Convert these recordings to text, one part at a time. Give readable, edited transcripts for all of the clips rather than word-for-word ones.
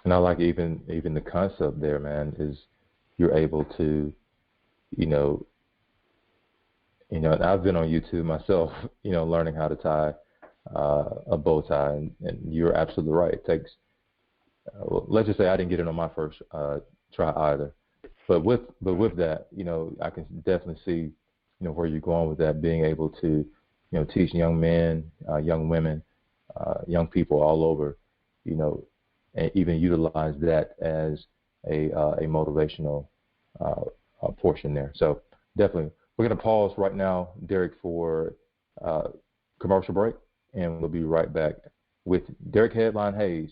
And I like even the concept there, man, is you're able to, you know, and I've been on YouTube myself, learning how to tie a bow tie, and you're absolutely right. It takes, well, let's just say I didn't get it on my first try either, but with that, I can definitely see, where you're going with that, being able to, teach young men, young women, young people all over, and even utilize that as a motivational portion there. So definitely, we're going to pause right now, Derrick, for commercial break, and we'll be right back with Derrick Headline Hayes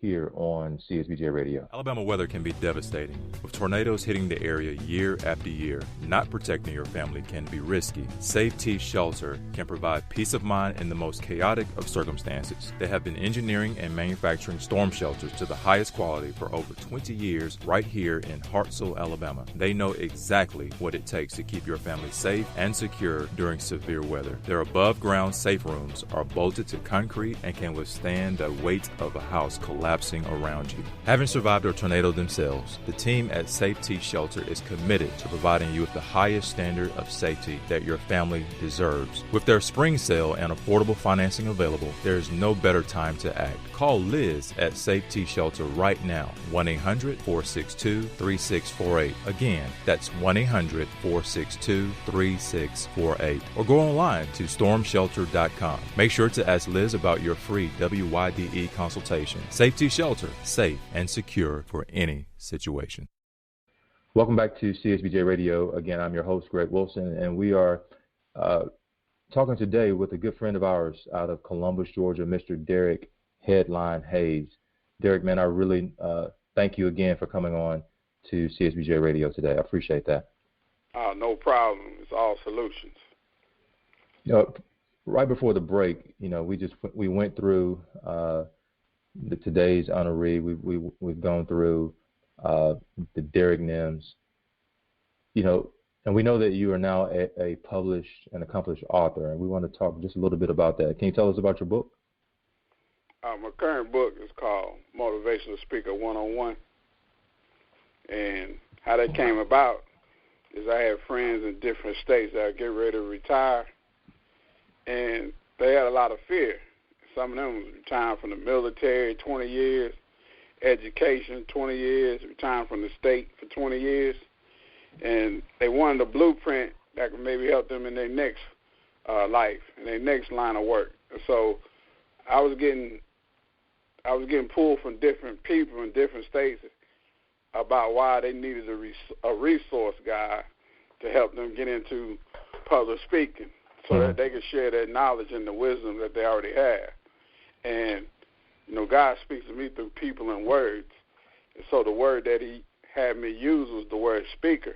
here on CSBJ Radio. Alabama weather can be devastating. With tornadoes hitting the area year after year, not protecting your family can be risky. Safety Shelter can provide peace of mind in the most chaotic of circumstances. They have been engineering and manufacturing storm shelters to the highest quality for over 20 years right here in Hartselle, Alabama. They know exactly what it takes to keep your family safe and secure during severe weather. Their above-ground safe rooms are bolted to concrete and can withstand the weight of a house collapsing around you. Having survived a tornado themselves, the team at Safety Shelter is committed to providing you with the highest standard of safety that your family deserves. With their spring sale and affordable financing available, there is no better time to act. Call Liz at Safety Shelter right now, 1-800-462-3648. Again, that's 1-800-462-3648. Or go online to stormshelter.com. Make sure to ask Liz about your free WYDE consultation. Safety Shelter, safe and secure for any situation. Welcome back to CSBJ Radio. Again, I'm your host, Greg Wilson, and we are talking today with a good friend of ours out of Columbus, Georgia, Mr. Derrick Headline Hayes. Derrick, man, I really thank you again for coming on to CSBJ Radio today. I appreciate that. No problem. It's all solutions. Right before the break, we went through today's honoree. We've gone through the Derrick Nims, and we know that you are now a published and accomplished author, and we want to talk just a little bit about that. Can you tell us about your book? My current book is called Motivational Speaker 101, and how that came about is I have friends in different states that are getting ready to retire, and they had a lot of fear. Some of them was retiring from the military, 20 years, education, 20 years, retiring from the state for 20 years, and they wanted a blueprint that could maybe help them in their next life, in their next line of work. So I was getting pulled from different people in different states about why they needed a resource guy to help them get into public speaking so that they could share their knowledge and the wisdom that they already have. And, God speaks to me through people and words. And so the word that he had me use was the word speaker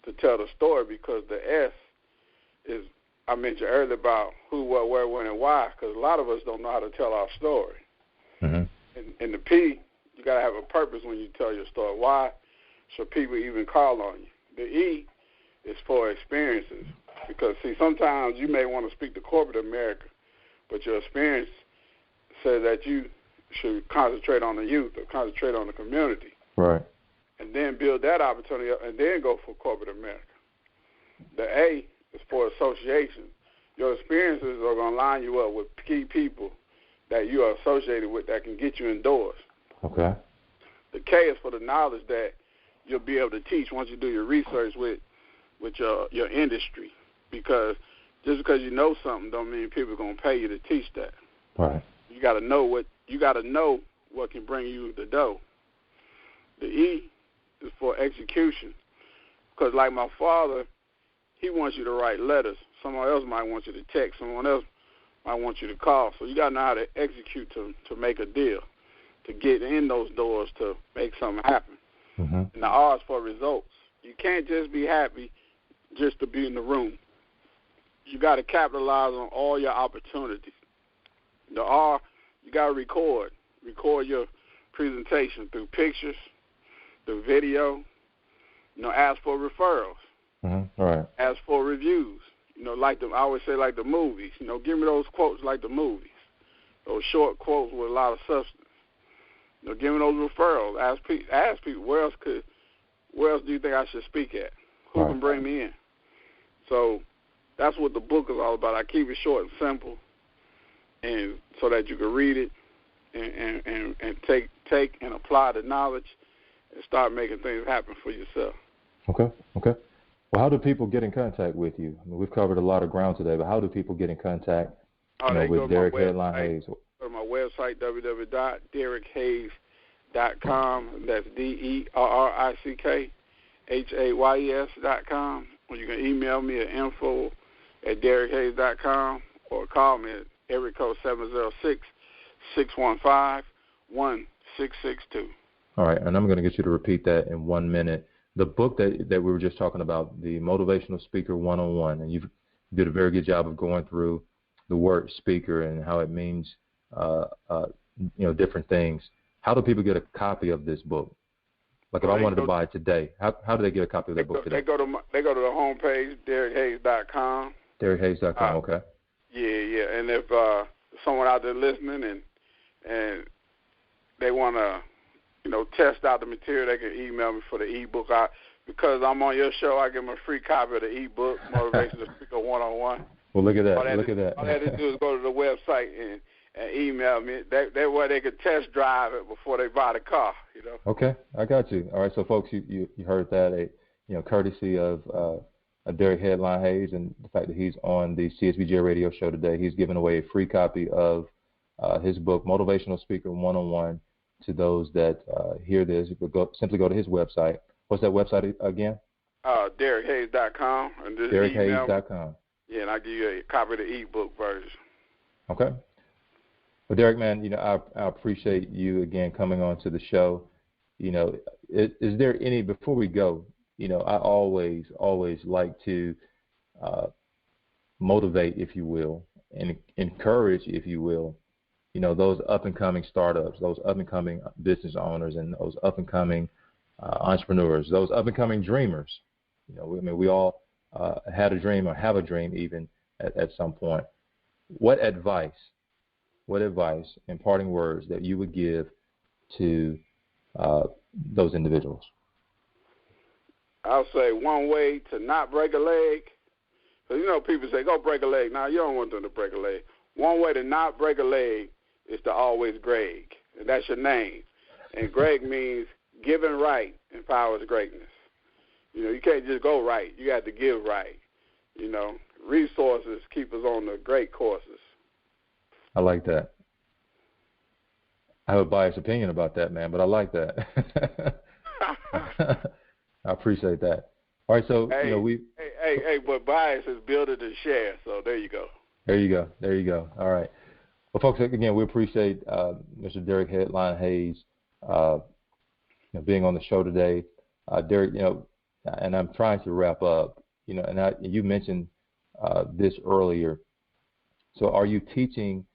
to tell the story, because the S is, I mentioned earlier about who, what, where, when, and why, because a lot of us don't know how to tell our story. Mm-hmm. And the P, you got to have a purpose when you tell your story. Why should people even call on you? The E is for experiences, because, see, sometimes you may want to speak to corporate America, but your experience says that you should concentrate on the youth or concentrate on the community. Right. And then build that opportunity up and then go for corporate America. The A is for association. Your experiences are going to line you up with key people that you are associated with that can get you indoors. Okay. The K is for the knowledge that you'll be able to teach once you do your research with your industry. Because just because you know something don't mean people are going to pay you to teach that. Right. You got to know what can bring you the dough. The E is for execution, because like my father, he wants you to write letters. Someone else might want you to text. Someone else might want you to call. So you got to know how to execute to make a deal, to get in those doors, to make something happen. Mm-hmm. And the R is for results. You can't just be happy just to be in the room. You got to capitalize on all your opportunities. The R, you got to record your presentation through pictures, through video. Ask for referrals. Mm-hmm. All right. Ask for reviews. I always say, like the movies. Give me those quotes like the movies. Those short quotes with a lot of substance. Giving those referrals. Ask people where else do you think I should speak at? Who can bring me in? So that's what the book is all about. I keep it short and simple, and so that you can read it and take and apply the knowledge and start making things happen for yourself. Okay. Well, how do people get in contact with you? I mean, we've covered a lot of ground today, but how do people get in contact with Derrick Headline Hayes? Go to my website, www.derrickhays.com. That's DerrickHayes.com. Or you can email me at info@derrickhays.com or call me at area code 706-615-1662. All right, and I'm going to get you to repeat that in 1 minute. The book that we were just talking about, the Motivational Speaker 101, and you did a very good job of going through the word speaker and how it means, different things. How do people get a copy of this book? Like if I wanted to buy it today, how do they get a copy of that book today? They go to the homepage, DerrickHayes.com. DerrickHayes.com, okay. Yeah. And if someone out there listening and they want to, test out the material, they can email me for the ebook. Because I'm on your show, I give them a free copy of the ebook, Motivational Speaker 101. Well, look at that. All they have to do is go to the website and email me. That way they could test drive it before they buy the car. Okay, I got you. All right, so folks, you heard that, courtesy of Derrick Headline Hayes, and the fact that he's on the CSBJ radio show today. He's giving away a free copy of his book, Motivational Speaker 101, to those that hear this. Simply go to his website. What's that website again? DerrickHayes.com. DerrickHayes.com. Yeah, and I'll give you a copy of the ebook version. Okay. Well, Derrick, man, I appreciate you again coming on to the show. Is there any, before we go, I always like to motivate, if you will, and encourage, if you will, those up-and-coming startups, those up-and-coming business owners, and those up-and-coming entrepreneurs, those up-and-coming dreamers. We all had a dream or have a dream even at some point. What advice and parting words that you would give to those individuals? I'll say one way to not break a leg. Because, people say, go break a leg. Now, you don't want them to break a leg. One way to not break a leg is to always Greg. And that's your name. And Greg means giving right empowers greatness. You can't just go right. You got to give right. Resources keep us on the great courses. I like that. I have a biased opinion about that, man, but I like that. I appreciate that. All right, so but bias is build it and share. So there you go. There you go. All right. Well, folks, again, we appreciate Mr. Derrick Headline Hayes being on the show today. Derrick, and I'm trying to wrap up. And you mentioned this earlier. So, are you teaching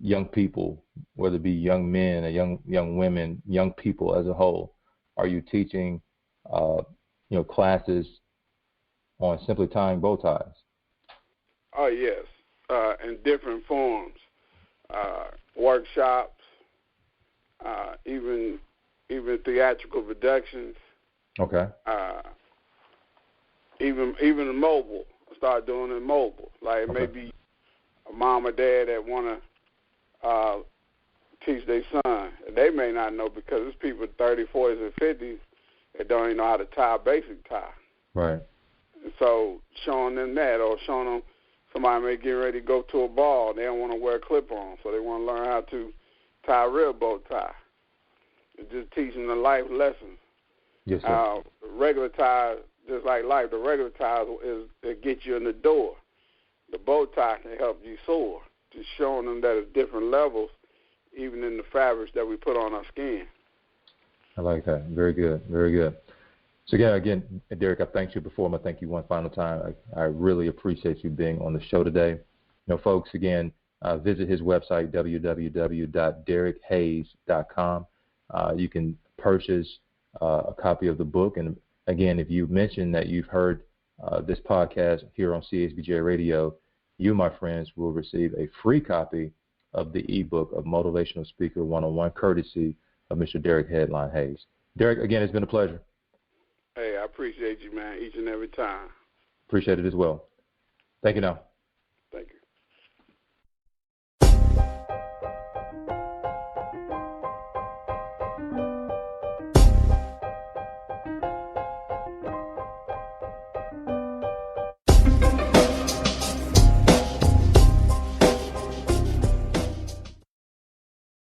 young people, whether it be young men or young women, young people as a whole? Are you teaching classes on simply tying bow ties? Oh yes, in different forms, workshops, even theatrical productions. Okay. Even mobile. I started doing it mobile. Like maybe a mom or dad that want to teach their son. They may not know because there's people 30s, 40s, and 50s that don't even know how to tie a basic tie. Right. And so showing them that, or showing them somebody may get ready to go to a ball. They don't want to wear a clip-on, so they want to learn how to tie a real bow tie. And just teaching the life lessons. Yes, sir. Regular ties, just like life, the regular ties is to get you in the door. The bow tie can help you soar. Just showing them that there's different levels, even in the fabrics that we put on our skin. I like that. Very good. Very good. So again, Derrick, I thanked you before. I'm going to thank you one final time. I really appreciate you being on the show today. Folks, again, visit his website, www.derrickhays.com. You can purchase a copy of the book. And again, if you mention that you've heard this podcast here on CSBJ Radio, you, my friends, will receive a free copy of the ebook of Motivational Speaker 101, courtesy of Mr. Derrick Headline Hayes. Derrick, again, it's been a pleasure. Hey, I appreciate you, man, each and every time. Appreciate it as well. Thank you now.